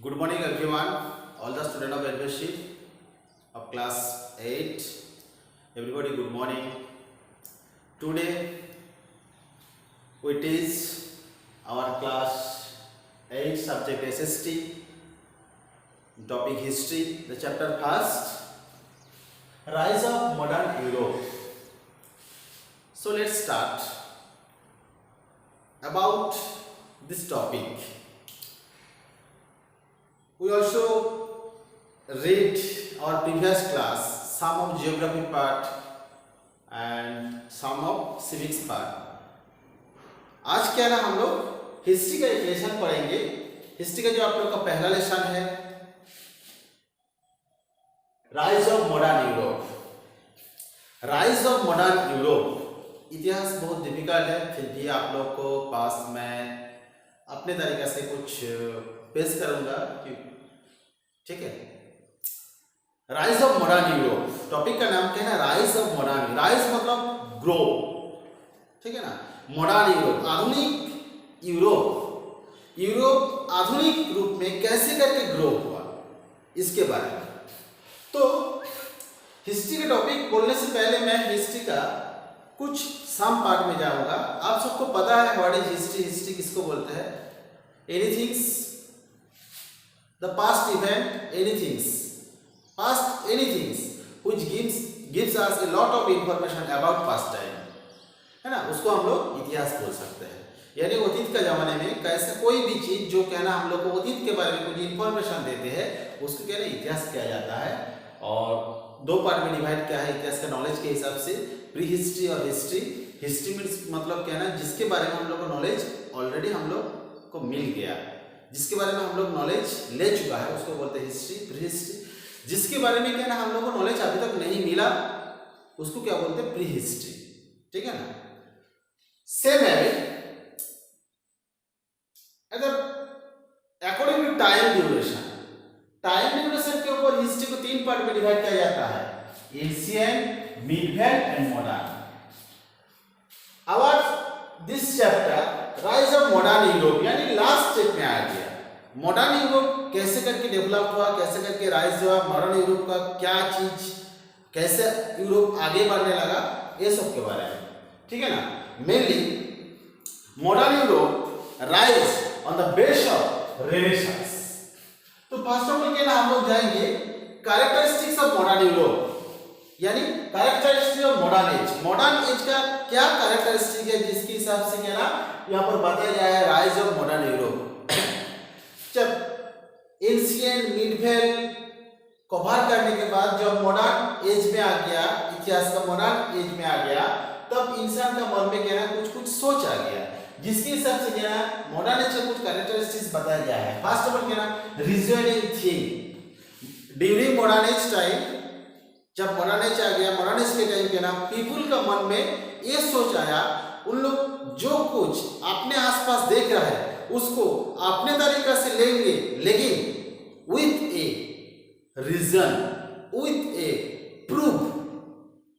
Good morning everyone, all the students of LBC of class 8. Everybody good morning. Today we teach our class 8 subject SST, topic history, the chapter first, rise of modern Europe. So let's start about this topic. We also read our previous class, some of geography part and some of civics part. आज क्या ना हम लोग history का एक lesson पढ़ेंगे. History का जो आप लोग का पहला लेसन है, rise of modern Europe. Rise of modern Europe इतिहास बहुत डिफिकल्ट है, फिर भी आप लोग को पास में अपने तरीके से कुछ पेश करूंगा. ठीक है. Rise of modern Europe topic का नाम क्या है ना, राइज ऑफ मॉडर्न. राइज मतलब ग्रो, ठीक है ना. मॉडर्न यूरोप, आधुनिक यूरोप. यूरोप आधुनिक रूप में कैसे करके ग्रो हुआ, इसके बारे में. तो हिस्ट्री के टॉपिक बोलने से पहले मैं हिस्ट्री का कुछ सम पार्ट में जाऊंगा. आप सबको पता है व्हाट इज हिस्ट्री. हिस्ट्री किसको बोलते हैं? एनीथिंग्स, the past event, anything which gives us a lot of information about past time, है ना. उसको हम लोग इतिहास बोल सकते हैं. यानी अतीत का जमाने में कैसे कोई भी चीज जो कहना हम लोग को अतीत के बारे में कुछ इंफॉर्मेशन देते हैं, उसको कहना इतिहास किया जाता है. और दो पार्ट में डिवाइड किया है इतिहास का नॉलेज के हिसाब से, प्री हिस्ट्री और हिस्ट्री. हिस्ट्री मीन्स मतलब कहना जिसके बारे में हम लोग को नॉलेज ऑलरेडी हम लोग को मिल गया, जिसके बारे में हम लोग नॉलेज ले चुका है, उसको बोलते हैं हिस्ट्री. प्री हिस्ट्री जिसके बारे में क्या ना हम लोग को नॉलेज अभी तक नहीं मिला, उसको क्या बोलते हैं? Prehistory. ठीक है ना. सेम है अगर according to time duration. Time duration के ऊपर हिस्ट्री को तीन पार्ट में डिवाइड किया जाता है, ancient, medieval and modern. Our this chapter rise of modern Europe यानी लास्ट स्टेप में आ गया. मॉडर्न यूरोप कैसे करके डेवलप हुआ, कैसे करके राइज हुआ, मॉडर्न यूरोप का क्या चीज, कैसे यूरोप आगे बढ़ने लगा, ये सब के बारे में. ठीक है ना. Mainly modern Europe rise on the base of renaissance. तो फर्स्ट ऑफ ऑल क्या हम लोग जाएंगे कैरेक्टरिस्टिक्स ऑफ मॉडर्न यूरोप, यानी characteristic of modern age. Modern age का क्या कैरेक्टरिस्टिक है जिसके हिसाब से क्या ना यहाँ पर बताया गया है राइज ऑफ मॉडर्न यूरोप. जब एंशिएंट मिडीवल कवर करने के बाद जब मॉडर्न एज में आ गया, इतिहास का मॉडर्न एज में आ गया, तब इंसान का मन में क्या ना कुछ कुछ सोच आ गया, जिसके हिसाब से क्या ना मॉडर्न एज का कुछ कैरेक्टरिस्टिक्स बताया गया है. फर्स्ट ऑफ ऑल क्या ना reasoning thing. During modern age time, जब मॉडर्न एज आ गया, मॉडर्न एज के टाइम क्या ना पीपुल का मन में ये सोच आया, उन लोग जो कुछ अपने आसपास देख रहा है उसको अपने तरीका से लेंगे, लेकिन with a reason, with a proof,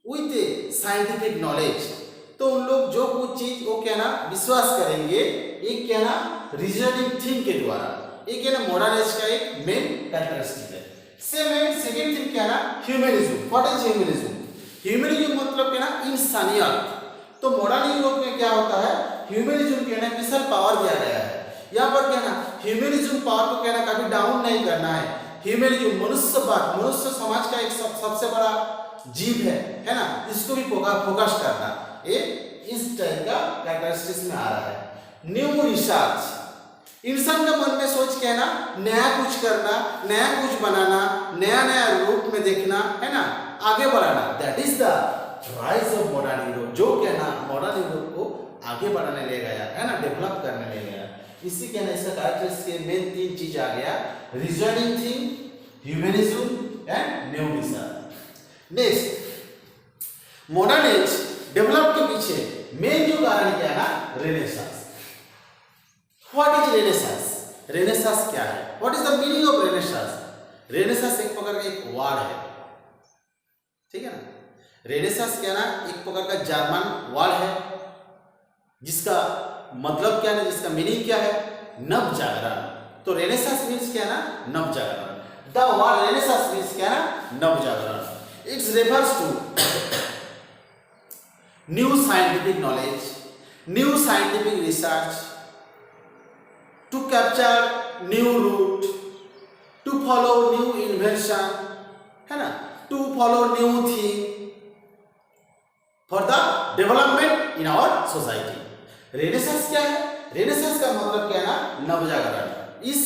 with a scientific knowledge. तो उन लोग जो कुछ चीज वो क्या ना विश्वास करेंगे, ये क्या ना रीजनिंग थिंग के द्वारा. ये क्या ना मॉडर्न एज का एक मेन कैरेक्टरिस्टिक है. सेकंड थिंग क्या ना humanism. What is humanism? Humanism मतलब क्या ना इंसानियत. तो मॉडर्न यूरोप में क्या होता है, ह्यूमनिज्म क्या ना विशाल पावर दिया गया है. यहाँ पर क्या ना ह्यूमनिज्म पावर को क्या ना कभी डाउन नहीं करना है. ह्यूमनिज्म मनुष्यवाद, मनुष्य समाज का एक सबसे बड़ा जीव है ना, इसको भी फोकस करना, ये इस टाइप का कैरेक्टरिस्टिक्स में आ रहा है. न्यू रिसर्च, इंसान का मन में सोच के ना नया कुछ करना, नया कुछ बनाना, नया नया रूप में देखना, है ना, आगे बढ़ाना. That is the rise of modern Europe, जो क्या ना मॉडर्न यूरोप को आगे बढ़ाने ले गया, है ना, डेवलप करने ले गया. इसी क्या ना इसका कैरेक्टरिस्टिक्स मेन तीन चीज आ गया, reasoning thing, humanism and new research. Next modern age develop के पीछे मेन जो कारण क्या है ना renaissance. What is renaissance? Renaissance क्या है? What is the meaning of renaissance? Renaissance एक प्रकार का एक वर्ड है. ठीक है ना. रेनेसांस क्या ना एक प्रकार का जर्मन वर्ड है, जिसका मतलब क्या है, जिसका मीनिंग क्या है? नव जागरण. तो रेनेसांस मीन्स क्या ना, नवजागरण। द वर्ड रेनेसांस मीन्स क्या ना, नवजागरण। It's refers to new scientific knowledge, new scientific research, to capture new route, to follow new invention, है ना, to follow new thing for the development in our society. Renaissance क्या है? Renaissance का मतलब क्या है ना, नवजागरण। इस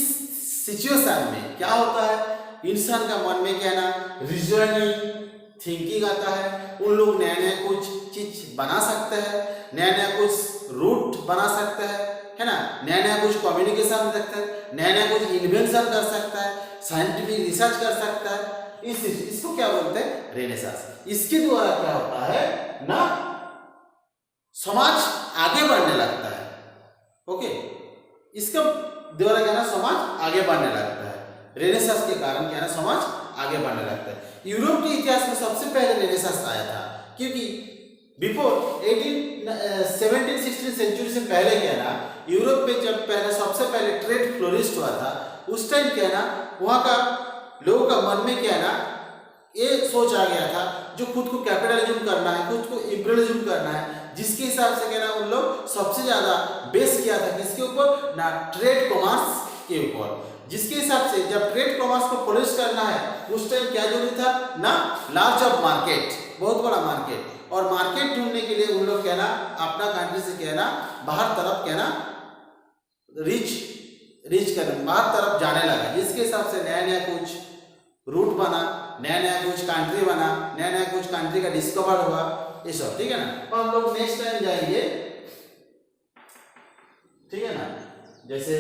सिचुएशन में क्या होता है, इंसान का मन में क्या है ना, रीजनिंग थिंकिंग आता है। उन लोग नया नया कुछ चीज बना सकते हैं, नया नया कुछ रूट बना सकते हैं, है ना, नया नया कुछ कम्युनिकेशन कर सकते हैं, नया नया कुछ इन्वेंशन कर सकता है, साइंटिफिक रिसर्च कर सकता है। इसको क्या बोलते हैं, रेनेसांस। इसके द्वारा क्या होता है ना, समाज आगे बढ़ने लगता है। ओके, इसका द्वारा क्या ना, समाज आगे बढ़ने लगता है। रेनेसांस के कारण क्या ना, समाज आगे बढ़ने लगता है। यूरोप के इतिहास में सबसे पहले रेनेसांस आया था, क्योंकि बिफोर 17th-16th सेंचुरी से पहले क्या ना, यूरोप में जब पहले सबसे पहले ट्रेड फ्लोरिस्ट हुआ था, उस टाइम क्या ना, वहाँ का लोगों का मन में क्या है ना, ये सोच आ गया था, जो खुद को कैपिटलिज्म करना है, खुद को इंपीरियलिज्म करना है, जिसके हिसाब से क्या ना, उन लोग सबसे ज्यादा बेस किया था किसके ऊपर ना, ट्रेड कॉमर्स के ऊपर। जिसके हिसाब से जब ट्रेड कॉमर्स को फ्लोरिश करना है, उस टाइम क्या जरूरी था ना, लार्ज ऑफ मार्केट, बहुत बड़ा मार्केट। और मार्केट ढूंढने के लिए उन लोग क्या ना, अपना कंट्री से क्या ना, बाहर तरफ क्या ना, रीच करने, बाहर तरफ जाने लगा। जिसके हिसाब से नया नया कुछ रूट बना, नया नया कुछ कंट्री बना, नया नया कुछ कंट्री का डिस्कवर हुआ, ये सब। ठीक है ना, तो हम लोग नेक्स्ट टाइम जाएंगे, ठीक है ना, जैसे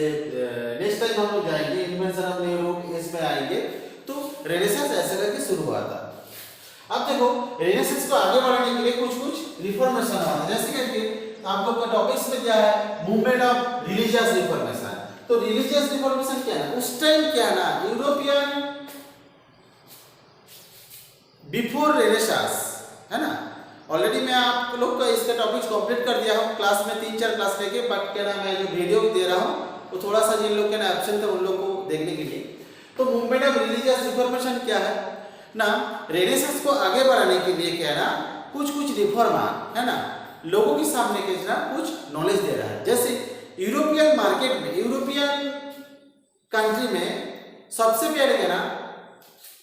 नेक्स्ट टाइम हम लोग जाएंगे इन्वेंशन ऑफ न्यू रूट, इसमें आएंगे। तो रेनेसांस ऐसे करके शुरू हुआ था। अब देखो, रेनेसांस को आगे बढ़ाने के लिए कुछ कुछ रिफॉर्मेशन हुआ था, जैसे कि आप लोग का टॉपिक्स में क्या है, मूवमेंट ऑफ रिलीजियस रिफॉर्मेशन। तो रिलीजियस रिफॉर्मेशन क्या है, उस टाइम क्या ना, यूरोपियन बिफोर रेनेसांस, है ना, ऑलरेडी मैं आप लोग का इसका टॉपिक्स कंप्लीट कर दिया हूँ क्लास में, 3-4 क्लास लेके। बट क्या ना, मैं जो वीडियो दे रहा हूँ वो थोड़ा सा जिन लोग के ना एब्सेंट थे उन लोग को देखने के लिए। तो मूवमेंट ऑफ रिलीजियस रिफॉर्मेशन क्या है ना, रेनेसांस को आगे बढ़ाने के लिए क्या ना, कुछ कुछ रिफॉर्म है ना, लोगों के सामने क्या ना, कुछ नॉलेज दे रहा है। जैसे यूरोपियन मार्केट में, यूरोपियन कंट्री में सबसे पहले क्या ना,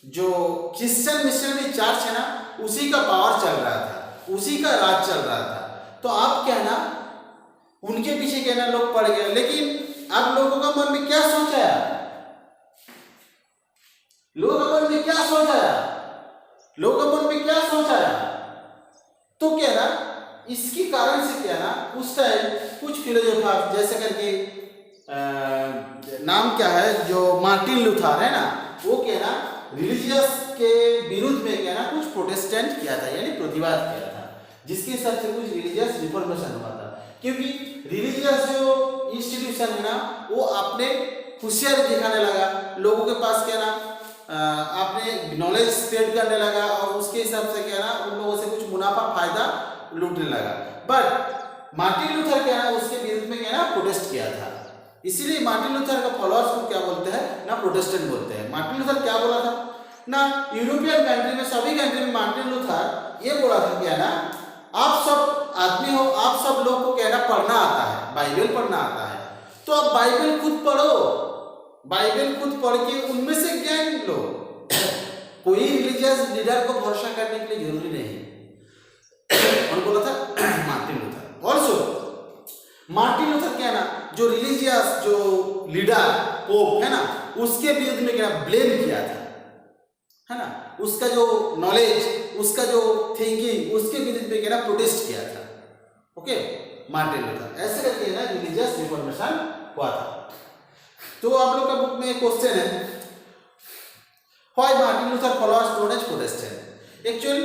जो क्रिश्चियन मिशनरी चर्च है ना, उसी का पावर चल रहा था, उसी का राज चल रहा था। तो आप क्या ना, उनके पीछे क्या ना लोग पड़ गए। लेकिन अब लोगों का मन में क्या सोच आया, लोगों का मन में क्या सोच आया, लोगों का मन में क्या सोच आया, तो क्या ना, इसके कारण से क्या ना, उस टाइम कुछ फिलोसोफर जैसे करके नाम क्या है, जो मार्टिन लूथर है ना, वो क्या ना, रिलीजियस के विरुद्ध में क्या ना, कुछ प्रोटेस्टेंट किया था, यानी प्रतिवाद किया था, जिसके हिसाब से कुछ रिलीजियस रिफॉर्मेशन हुआ था। क्योंकि रिलीजियस जो इंस्टीट्यूशन है ना, वो अपने होशियारी दिखाने लगा, लोगों के पास क्या ना, अपने नॉलेज स्प्रेड करने लगा, और उसके हिसाब से क्या ना, उन लोगों से कुछ मुनाफा फायदा लूटने लगा। बट मार्टिन लूथर क्या ना, उसके विरुद्ध में क्या ना, प्रोटेस्ट किया था। इसीलिए मार्टिन लूथर का फॉलोअर्स को क्या बोलते हैं ना, प्रोटेस्टेंट बोलते हैं। मार्टिन लूथर क्या बोला था ना, यूरोपियन कंट्री में, सभी कंट्री में मार्टिन लूथर ये बोला था क्या ना, आप सब आदमी हो, आप सब लोग को क्या ना, पढ़ना आता है, बाइबल पढ़ना आता है, तो आप बाइबल खुद पढ़ो, बाइबल खुद पढ़ के उनमें से ज्ञान लो। कोई रिलीजियस लीडर को भरोसा करने के लिए जरूरी नहीं, और बोला था Martin Luther. Also Martin Luther क्या ना, जो रिलीजियस जो लीडर पोप है ना, उसके विरुद्ध में क्या ब्लेम किया था, है ना, उसका जो नॉलेज, उसका जो थिंकिंग, उसके विरुद्ध में क्या ना, प्रोटेस्ट किया था। ओके, मार्टिन लूथर ऐसे करके ना रिलीजियस रिफॉर्मेशन हुआ था। तो आप लोग का बुक में एक क्वेश्चन है, why Martin Luther followers known as Protestant. Actually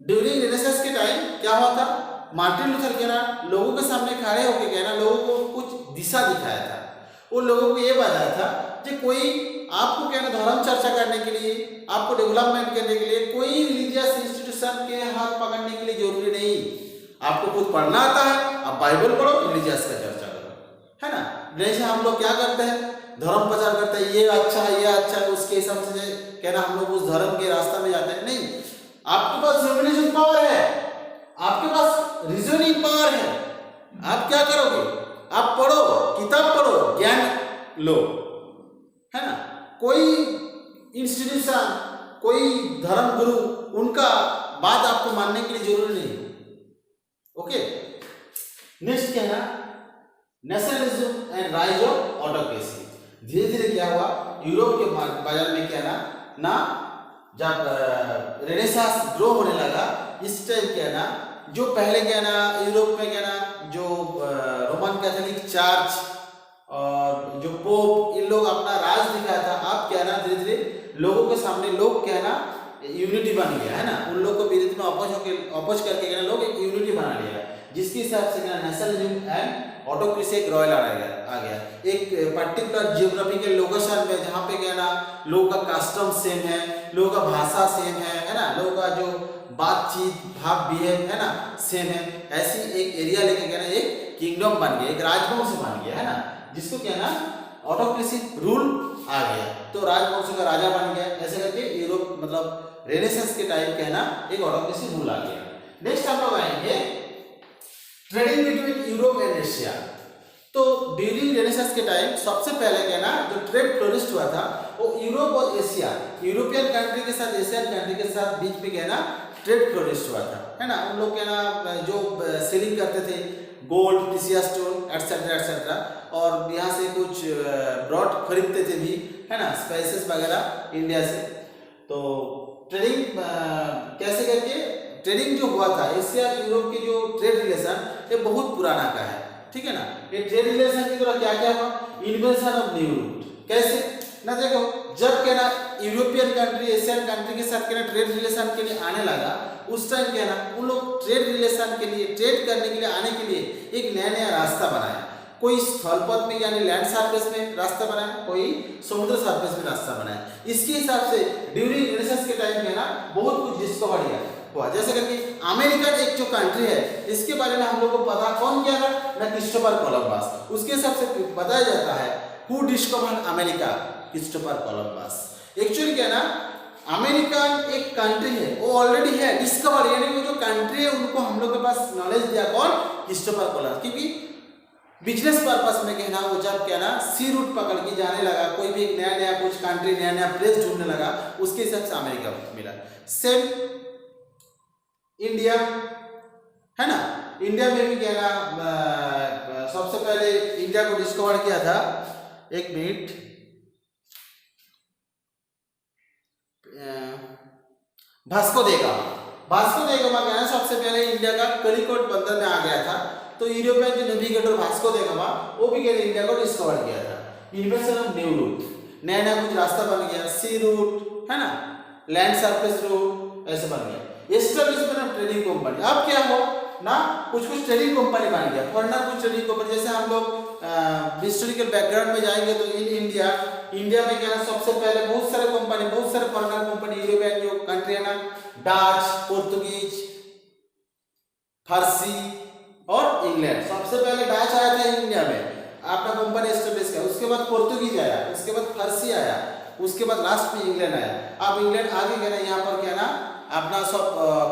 during Renaissance के टाइम क्या हुआ था, मार्टिन लूथर क्या ना, लोगों के सामने खड़े होकर क्या ना, लोगों को कुछ दिशा दिखाया था। वो लोगों को ये बताया था कि कोई आपको क्या ना, धर्म चर्चा करने के लिए, आपको डेवलपमेंट करने के लिए कोई रिलीजियस इंस्टीट्यूशन के हाथ पकड़ने के लिए जरूरी नहीं, आपको खुद पढ़ना आता है, आप बाइबल पढ़ो, रिलीजियस का चर्चा करो, है ना। जैसे हम लोग क्या करते हैं, धर्म प्रचार करते हैं, ये अच्छा है, ये अच्छा है, उसके हिसाब से कहना हम लोग उस धर्म के रास्ता में जाते हैं। नहीं, आपके पास रिवोल्यूशन पावर है, आपके पास रीजनिंग पावर है, आप क्या करोगे, आप पढ़ो, किताब पढ़ो, ज्ञान लो, है ना। कोई इंस्टीट्यूशन, कोई धर्म गुरु, उनका बात आपको मानने के लिए जरूरी नहीं। ओके, नेक्स्ट क्या है, nationalism and rise of autocracy. धीरे धीरे क्या हुआ, यूरोप के बाजार में क्या ना जब रेनेसांस ग्रो होने लगा, इस टाइम क्या ना, जो पहले क्या ना यूरोप में क्या ना जो रोमन कैथोलिक चर्च और जो पोप, इन लोग अपना राज दिखाया था। अब क्या ना धीरे धीरे लोगों के सामने लोग क्या ना यूनिटी बन गया, है ना, उन लोग को विरोध में अपोज करके क्या लोग एक यूनिटी बना लिया, जिसके हिसाब से क्या नेशनलिज्म एंड ऑटोक्रेसी एक रॉयल आ गया। एक पर्टिकुलर जियोग्राफिकल लोकेशन में जहाँ पे क्या ना लोगों का कस्टम सेम है, लोगों का भाषा सेम है ना, लोगों का जो बातचीत भाव बिहेव है ना सेम है, ऐसी एक एरिया लेके क्या ना एक किंगडम बन गया, एक राजवंश बन गया, है ना, जिसको क्या ना ऑटोक्रेसी रूल आ गया, तो राजवंश का राजा बन गया। ऐसे करके यूरोप मतलब रेनेसांस के टाइम क्या ना एक ऑटोक्रेसी रूल आ गया। नेक्स्ट हम लोग आएंगे trading between Europe and Asia. तो ड्यूरिंग रेनेसांस के टाइम सबसे पहले क्या ना जो ट्रेड फ्लोरिस्ट हुआ था वो यूरोप और एशिया, यूरोपियन कंट्री के साथ एशियन कंट्री के साथ बीच में क्या ना ट्रेड फ्लोरिस्ट हुआ था, है ना। उन लोग क्या ना जो सेलिंग करते थे gold, precious stone etcetera etcetera, और यहाँ से कुछ ब्रॉड खरीदते थे भी, है ना, स्पाइसेस वगैरह इंडिया से। तो ट्रेडिंग कैसे करके ट्रेडिंग जो हुआ था एशिया यूरोप के जो ट्रेड रिलेशन ये बहुत पुराना का है, ठीक है ना। ये ट्रेड रिलेशन की तरह क्या क्या हुआ, इन्वेंशन ऑफ न्यू रूट, कैसे ना देखो, जब क्या ना यूरोपियन कंट्री एशियन कंट्री के साथ क्या ना ट्रेड रिलेशन के लिए आने लगा, उस टाइम क्या ना उन लोग ट्रेड रिलेशन के लिए, ट्रेड करने के लिए आने के लिए एक नया नया रास्ता बनाया। कोई स्थल पथ में यानी लैंड सरफेस में रास्ता बनाया, कोई समुद्र सरफेस में रास्ता बनाया। इसके हिसाब से ड्यूरिंग रेनेसांस के टाइम में ना बहुत कुछ डिस्कवर हुआ, जैसे करके अमेरिका एक जो कंट्री है इसके बारे में हम लोग को पता कौन किया था ना, क्रिस्टोफर कोलंबस। उसके हिसाब से बताया जाता है who discovered America, Christopher Columbus. Actually क्या ना अमेरिका एक कंट्री है, वो ऑलरेडी है डिस्कवर, यानी वो जो कंट्री है उनको हम लोग के पास नॉलेज दिया कौन, क्रिस्टोफर कोलंबस। क्योंकि बिजनेस पर्पस में कहना वो जब क्या ना सी रूट पकड़ के जाने लगा, कोई भी एक नया नया कुछ कंट्री नया नया प्लेस ढूंढने लगा, उसके हिसाब से अमेरिका मिला। सेम इंडिया, है ना, इंडिया में भी क्या ना सबसे पहले इंडिया को डिस्कवर किया था, एक मिनट, वास्को द गामा क्या है सबसे पहले इंडिया का कलिकोट बंदर में आ गया था। तो यूरोपियन जो नेविगेटर वास्को द गामा वो भी क्या इंडिया को डिस्कवर किया था। इन्वेंशन ऑफ न्यू रूट, नया नया कुछ रास्ता बन गया, सी रूट, है ना, लैंड सरफेस रूट, ऐसे बन गया। एस्टेब्लिशमेंट ऑफ ट्रेडिंग कंपनी, अब क्या हो ना कुछ कुछ ट्रेडिंग कंपनी बन गया, फॉरेनर कुछ ट्रेडिंग कंपनी, जैसे हम लोग हिस्टोरिकल बैकग्राउंड में जाएंगे तो इन इंडिया में क्या ना सबसे पहले बहुत सारे कंपनी, बहुत सारे फॉरेनर कंपनी, यूरोपियन जो कंट्री है ना, डच, पोर्तुगीज, फारसी और इंग्लैंड। सबसे पहले डच आया था इंडिया में, अपना कंपनी एस्टेब्लिश किया, उसके बाद पोर्तुगीज आया, उसके बाद फारसी आया, उसके बाद लास्ट में इंग्लैंड आया। अब इंग्लैंड आगे गया ना, यहाँ पर क्या ना अपना सब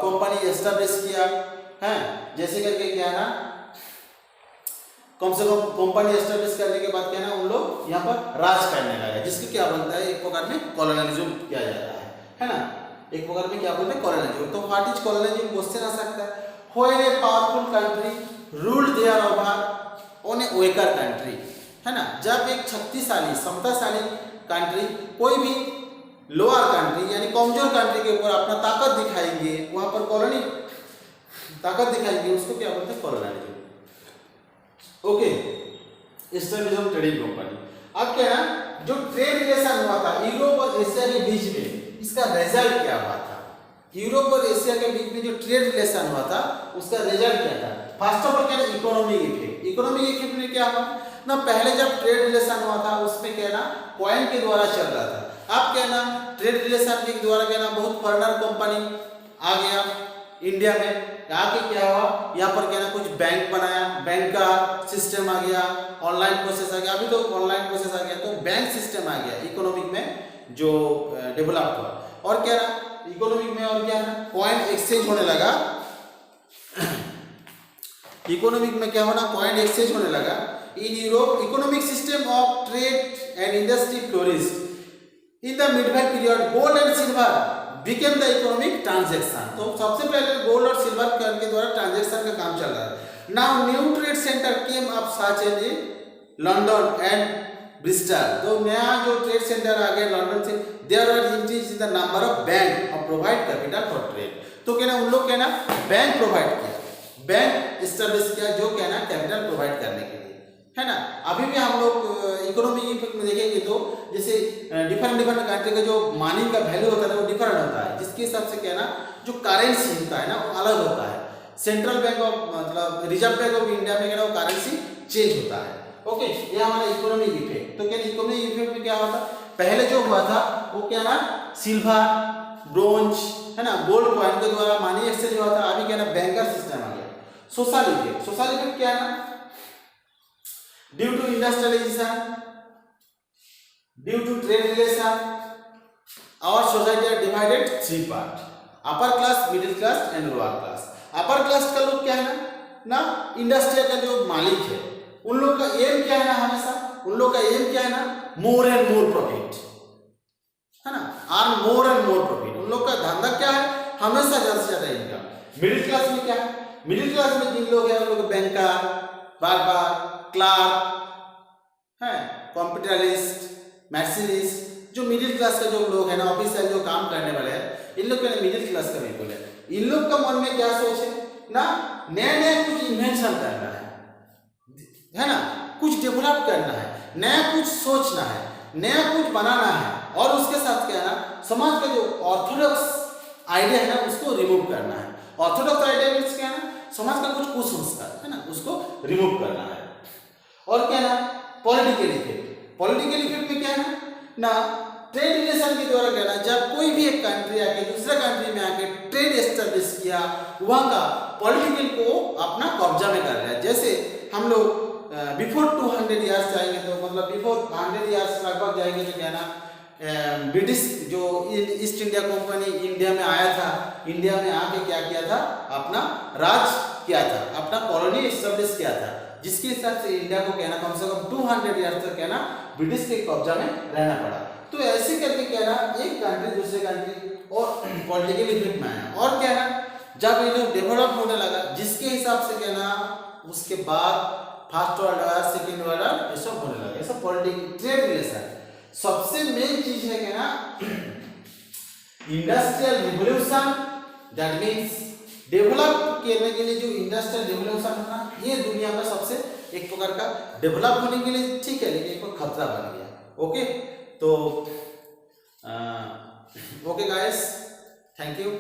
कंपनी एस्टेब्लिश किया है, जैसे करके क्या ना कम से कम कंपनी एस्टेब्लिश करने के बाद क्या ना उन लोग यहाँ पर राज करने लगे, जिसके क्या बनता है एक प्रकार में कॉलोनियलिज्म किया जाता है ना, एक प्रकार में क्या बोलते हैं कॉलोनियलिज्म। तो व्हाट इज कॉलोनियलिज्म क्वेश्चन आ सकता है, when a powerful country ruled there over on a weaker country, है ना, जब एक शक्तिशाली समताशाली कंट्री कोई भी लोअर कंट्री यानी कमजोर कंट्री के ऊपर अपना ताकत दिखाएंगे, वहां पर कॉलोनी ताकत दिखाएंगे, उसको क्या बोलते हैं colonialism. Okay, establishment trading company. अब क्या ना जो ट्रेड रिलेशन हुआ था यूरोप और एशिया के बीच में, इसका रिजल्ट क्या हुआ था, यूरोप और एशिया के बीच में जो ट्रेड रिलेशन हुआ था उसका रिजल्ट क्या था। फर्स्ट ऑफ ऑल क्या ना इकोनॉमिक इफेक्ट, इकोनॉमिक इफेक्ट में क्या हुआ ना, पहले जब ट्रेड रिलेशन हुआ था उसमें क्या ना कॉइन के द्वारा चल रहा था। अब क्या ना ट्रेड रिलेशन के द्वारा क्या ना बहुत फॉरेनर कंपनी आ गया, इंडिया में आके क्या हुआ, यहाँ पर क्या ना कुछ बैंक बनाया, बैंक का सिस्टम आ गया, ऑनलाइन प्रोसेस आ गया, अभी तो ऑनलाइन प्रोसेस आ गया, तो बैंक सिस्टम आ गया इकोनॉमिक में जो डेवलप हुआ। और क्या ना इकोनॉमिक में और क्या ना कॉइन एक्सचेंज होने लगा, इकोनॉमिक में क्या होना कॉइन एक्सचेंज होने लगा। In Europe economic system of trade and industry flourished in the Midvale period, gold and silver became the economic transaction. तो सबसे पहले गोल्ड और सिल्वर के द्वारा ट्रांजैक्शन का काम चल रहा है। Now new trade centre came up such as London and Bristol. तो नया जो ट्रेड सेंटर आ गया लंदन से, there are increase in the number of bank और प्रोवाइड कैपिटल फॉर ट्रेड। तो क्या ना उन लोग क्या ना बैंक प्रोवाइड किया, बैंक एस्टेब्लिश किया जो क्या ना कैपिटल प्रोवाइड करने के लिए, है ना। अभी भी हम लोग इकोनॉमिक इफेक्ट में देखेंगे तो जैसे डिफरेंट कंट्री का जो मनी का वैल्यू होता है वो डिफरेंट होता है, जिसके हिसाब से क्या ना जो करेंसी होता है ना वो अलग होता है। सेंट्रल बैंक ऑफ मतलब रिजर्व बैंक ऑफ इंडिया में क्या ना वो करेंसी चेंज होता है। ओके, ये हमारा इकोनॉमिक इफेक्ट। तो क्या इकोनॉमिक इफेक्ट में क्या होता, पहले जो हुआ था वो क्या ना सिल्वर, ब्रोंज, है ना, गोल्ड कॉइन के द्वारा मनी एक्सचेंज हुआ था। अभी क्या ना बैंकर सिस्टम आ गया। सोशल इफेक्ट, सोशल इफेक्ट क्या है ना, due to industrialisation, due to trade relation, our society are divided three part, upper class, middle class and lower class. Upper class का लोग क्या है ना इंडस्ट्री का जो मालिक है, उन लोग का एम क्या है ना, हमेशा उन लोग का एम क्या है ना, मोर एंड मोर प्रॉफिट, है ना, earn more and more profit. उन लोग का धंधा क्या है, हमेशा ज्यादा से ज्यादा इनकम। मिडिल क्लास में क्या है, मिडिल क्लास में जिन लोग हैं उन लोग बैंकर, बार्बर, क्लार्क है, कंप्यूटरिस्ट, मैशिनिस्ट, जो मिडिल क्लास का जो लोग है ना ऑफिशियल जो काम करने वाले हैं, इन लोग के मिडिल क्लास का बिल्कुल है। इन लोग का मन में क्या सोच है ना, नया नया कुछ इन्वेंशन करना है ना, कुछ डेवलप करना है, नया कुछ सोचना है, नया कुछ बनाना है, और उसके साथ क्या है ना समाज का जो ऑर्थोडॉक्स आइडिया है ना उसको रिमूव करना है। ऑर्थोडॉक्स आइडिया मीन्स क्या है ना, समाज का कुछ कुसंस्कार है ना उसको रिमूव करना है। और क्या ना पॉलिटिकल इफेक्ट, पॉलिटिकल इफेक्ट में क्या है ना ट्रेड रिलेशन के द्वारा क्या ना, जब कोई भी एक कंट्री आके दूसरा कंट्री में आके ट्रेड एस्टेब्लिश किया, वहाँ का पॉलिटिकल को अपना कब्जा में कर लिया। जैसे हम लोग बिफोर 200 ईयर्स जाएंगे तो मतलब बिफोर 100 ईयर्स लगभग जाएंगे तो क्या ना ब्रिटिश जो ईस्ट इंडिया कंपनी इंडिया में आया था, इंडिया में आके क्या किया था, अपना राज किया था, अपना कॉलोनी एस्टेब्लिश किया था, जिसके हिसाब से इंडिया को कहना कम से कम 200 ईयर्स तक कहना ब्रिटिश के कब्जा में रहना पड़ा। तो ऐसे करके क्या ना एक कंट्री दूसरे कंट्री और पॉलिटिकल इफेक्ट में आया। और क्या ना जब ये लोग डेवलप होने लगा, जिसके हिसाब से क्या ना उसके बाद first world war, second world war, ये सब होने लगा, ये सब पॉलिटिकल ट्रेड रिलेशन। सबसे मेन चीज है क्या ना industrial revolution, that means develop करने के लिए जो इंडस्ट्रियल रिवॉल्यूशन होना, ये दुनिया में सबसे एक प्रकार का डेवलप होने के लिए ठीक है, लेकिन एक खतरा बन गया। ओके, तो ओके गाइस, थैंक यू।